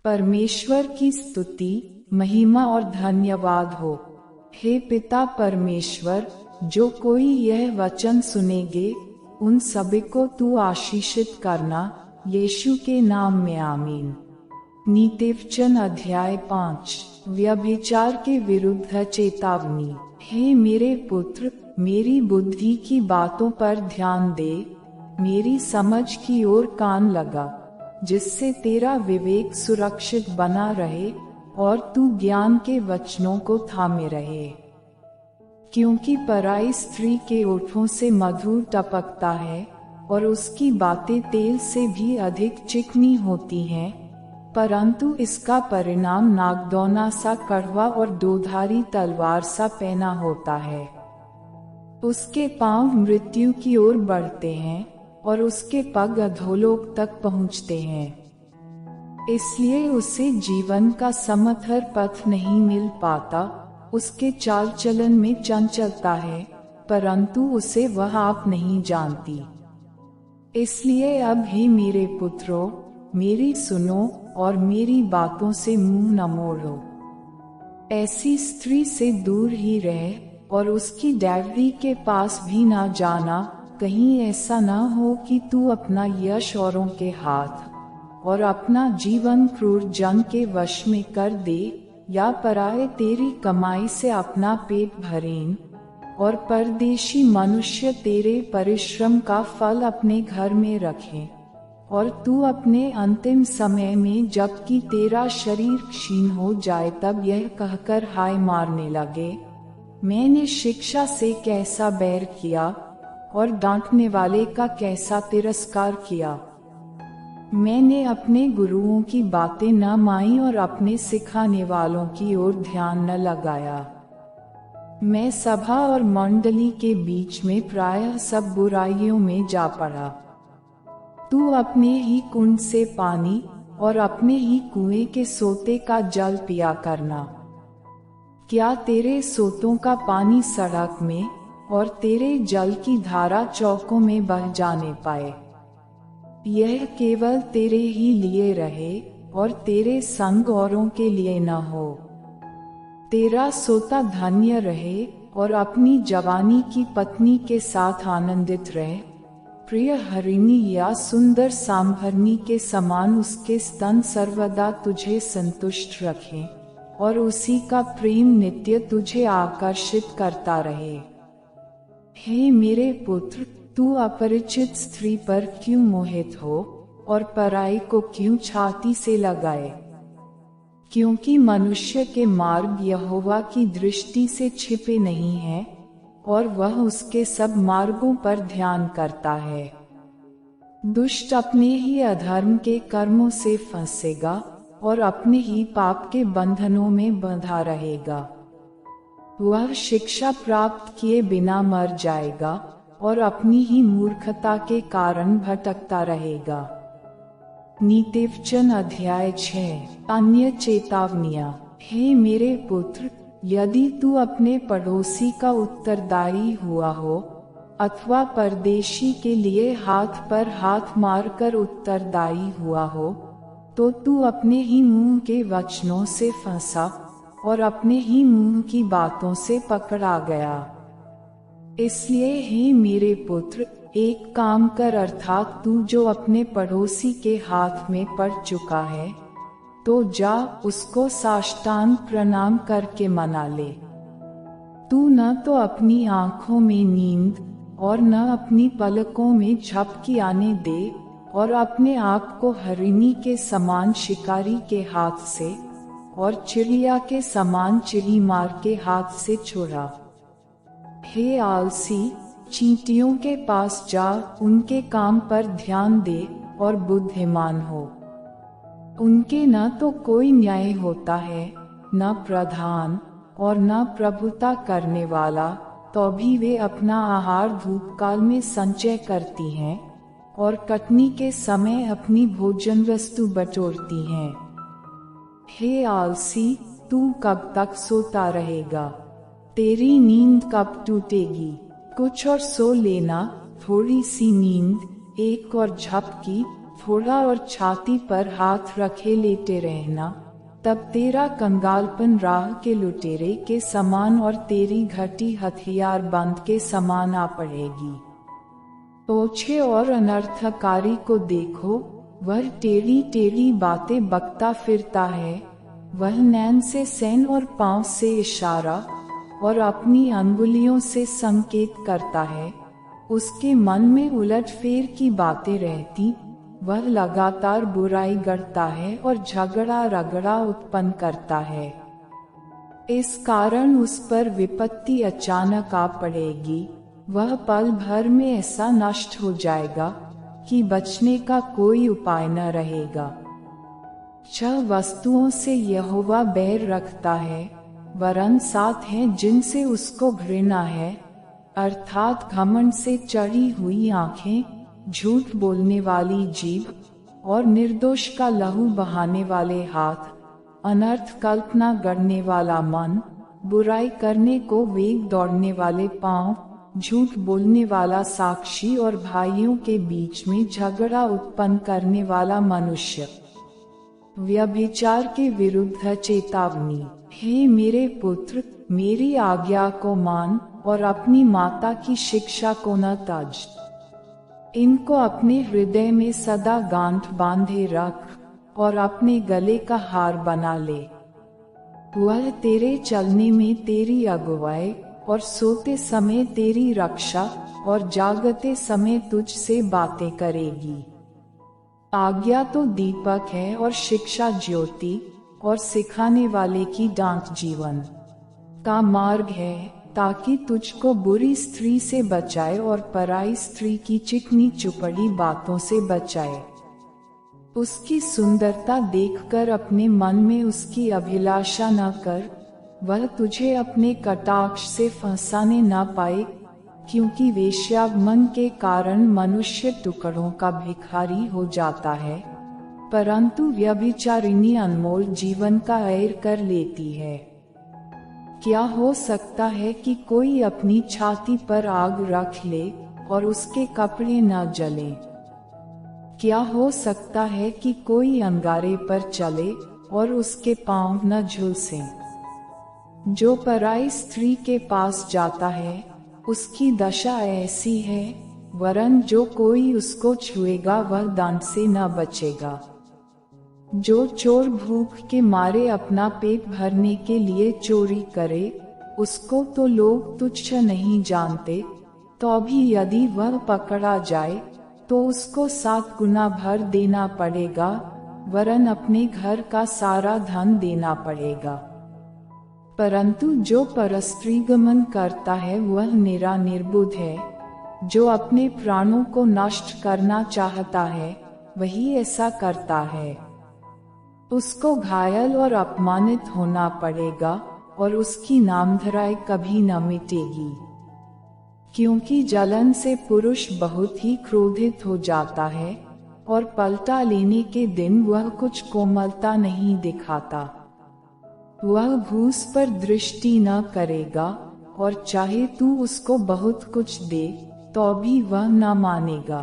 परमेश्वर की स्तुति, महिमा और धन्यवाद हो। हे पिता परमेश्वर, जो कोई यह वचन सुनेंगे उन सभी को तू आशीषित करना, यीशु के नाम में आमीन। नीतिवचन अध्याय 5। व्यभिचार के विरुद्ध चेतावनी। हे मेरे पुत्र, मेरी बुद्धि की बातों पर ध्यान दे, मेरी समझ की ओर कान लगा, जिससे तेरा विवेक सुरक्षित बना रहे और तू ज्ञान के वचनों को थामे रहे। क्योंकि पराई स्त्री के ओठों से मधु टपकता है और उसकी बातें तेल से भी अधिक चिकनी होती हैं, परंतु इसका परिणाम नागदौना सा कड़वा और दोधारी तलवार सा पैना होता है। उसके पांव मृत्यु की ओर बढ़ते हैं और उसके पग अधोलोक तक पहुँचते हैं। इसलिए उसे जीवन का समथर पथ नहीं मिल पाता। उसके चाल चलन में चंचलता है, परंतु उसे वह आप नहीं जानती। इसलिए अब हे मेरे पुत्रों, मेरी सुनो और मेरी बातों से मुंह न मोड़ो। ऐसी स्त्री से दूर ही रह और उसकी डायरी के पास भी ना जाना, कहीं ऐसा न हो कि तू अपना यश औरों के हाथ और अपना जीवन क्रूर जन के वश में कर दे, या पराए तेरी कमाई से अपना पेट भरें और परदेशी मनुष्य तेरे परिश्रम का फल अपने घर में रखें, और तू अपने अंतिम समय में जबकि तेरा शरीर क्षीण हो जाए तब यह कहकर हाय मारने लगे, मैंने शिक्षा से कैसा बैर किया और डांटने वाले का कैसा तिरस्कार किया। मैंने अपने गुरुओं की बातें न मानी और अपने सिखाने वालों की ओर ध्यान न लगाया। मैं सभा और मंडली के बीच में प्रायः सब बुराइयों में जा पड़ा। तू अपने ही कुंड से पानी और अपने ही कुएं के सोते का जल पिया करना। क्या तेरे सोतों का पानी सड़क में और तेरे जल की धारा चौकों में बह जाने पाए? यह केवल तेरे ही लिए रहे और तेरे संग औरों के लिए न हो। तेरा सोता धन्य रहे और अपनी जवानी की पत्नी के साथ आनंदित रहे। प्रिय हरिणी या सुंदर सांभरनी के समान उसके स्तन सर्वदा तुझे संतुष्ट रखें और उसी का प्रेम नित्य तुझे आकर्षित करता रहे। हे मेरे पुत्र, तू अपरिचित स्त्री पर क्यों मोहित हो और पराई को क्यों छाती से लगाए? क्योंकि मनुष्य के मार्ग यहोवा की दृष्टि से छिपे नहीं हैं और वह उसके सब मार्गों पर ध्यान करता है। दुष्ट अपने ही अधर्म के कर्मों से फंसेगा और अपने ही पाप के बंधनों में बंधा रहेगा। वह शिक्षा प्राप्त किए बिना मर जाएगा और अपनी ही मूर्खता के कारण भटकता रहेगा। नीतिवचन अध्याय 6। अन्य चेतावनियां। हे मेरे पुत्र, यदि तू अपने पड़ोसी का उत्तरदायी हुआ हो अथवा परदेशी के लिए हाथ पर हाथ मारकर उत्तरदायी हुआ हो, तो तू अपने ही मुंह के वचनों से फंसा और अपने ही मुंह की बातों से पकड़ा गया। इसलिए हे मेरे पुत्र, एक काम कर, अर्थात तू जो अपने पड़ोसी के हाथ में पड़ चुका है, तो जा उसको साष्टांग प्रणाम करके मना ले। तू न तो अपनी आंखों में नींद और न अपनी पलकों में झपकी आने दे और अपने आप को हरिणी के समान शिकारी के हाथ से और चिड़िया के समान चिड़ी मार के हाथ से छुड़ा। हे आलसी, चींटियों के पास जा, उनके काम पर ध्यान दे और बुद्धिमान हो। उनके न तो कोई न्याय होता है, न प्रधान और न प्रभुता करने वाला, तो भी वे अपना आहार धूपकाल में संचय करती हैं और कटनी के समय अपनी भोजन वस्तु बटोरती हैं। हे आलसी, तू कब तक सोता रहेगा? तेरी नींद कब टूटेगी? कुछ और सो लेना, थोड़ी सी नींद, एक और झपकी, थोड़ा और छाती पर हाथ रखे लेटे रहना, तब तेरा कंगालपन राह के लुटेरे के समान और तेरी घटी हथियार बंद के समान आ पड़ेगी। ओछे और अनर्थकारी को देखो, वह टेढ़ी टेढ़ी बातें बकता फिरता है, वह नैन से सैन और पांव से इशारा और अपनी अंगुलियों से संकेत करता है। उसके मन में उलटफेर की बातें रहती, वह लगातार बुराई गढ़ता है और झगड़ा रगड़ा उत्पन्न करता है। इस कारण उस पर विपत्ति अचानक आ पड़ेगी, वह पल भर में ऐसा नष्ट हो जाएगा कि बचने का कोई उपाय न रहेगा। 6 वस्तुओं से यहोवा बैर रखता है, वरन 7 हैं जिनसे उसको घृणा है, अर्थात घमंड से चढ़ी हुई आंखें, झूठ बोलने वाली जीभ और निर्दोष का लहू बहाने वाले हाथ, अनर्थ कल्पना गढ़ने वाला मन, बुराई करने को वेग दौड़ने वाले पांव, झूठ बोलने वाला साक्षी और भाइयों के बीच में झगड़ा उत्पन्न करने वाला मनुष्य। व्यभिचार के विरुद्ध चेतावनी। हे मेरे पुत्र, मेरी आज्ञा को मान और अपनी माता की शिक्षा को न त्याज। इनको अपने हृदय में सदा गांठ बांधे रख और अपने गले का हार बना ले। वह तेरे चलने में तेरी अगुवाई और सोते समय तेरी रक्षा और जागते समय तुझसे बातें करेगी। आज्ञा तो दीपक है और शिक्षा ज्योति, और सिखाने वाले की डांट जीवन का मार्ग है, ताकि तुझको बुरी स्त्री से बचाए और पराई स्त्री की चिकनी चुपड़ी बातों से बचाए। उसकी सुंदरता देखकर अपने मन में उसकी अभिलाषा न कर, वह तुझे अपने कटाक्ष से फंसाने न पाए, क्योंकि वेश्यागमन के कारण मनुष्य टुकड़ों का भिखारी हो जाता है, परंतु व्यभिचारिणी अनमोल जीवन का ऐर कर लेती है। क्या हो सकता है कि कोई अपनी छाती पर आग रख ले और उसके कपड़े न जले? क्या हो सकता है कि कोई अंगारे पर चले और उसके पांव न झुलसें? जो पराई स्त्री के पास जाता है, उसकी दशा ऐसी है, वरन जो कोई उसको छुएगा वह दंड से न बचेगा। जो चोर भूख के मारे अपना पेट भरने के लिए चोरी करे, उसको तो लोग तुच्छ नहीं जानते, तो भी यदि वह पकड़ा जाए तो उसको 7 गुना भर देना पड़ेगा, वरन अपने घर का सारा धन देना पड़ेगा। परंतु जो परस्त्रीगमन करता है वह निरा निर्बुद्ध है। जो अपने प्राणों को नष्ट करना चाहता है, वही ऐसा करता है। उसको घायल और अपमानित होना पड़ेगा और उसकी नामधराई कभी न मिटेगी, क्योंकि जलन से पुरुष बहुत ही क्रोधित हो जाता है और पलटा लेने के दिन वह कुछ कोमलता नहीं दिखाता। वह भूस पर दृष्टि न करेगा और चाहे तू उसको बहुत कुछ दे तो भी वह न मानेगा।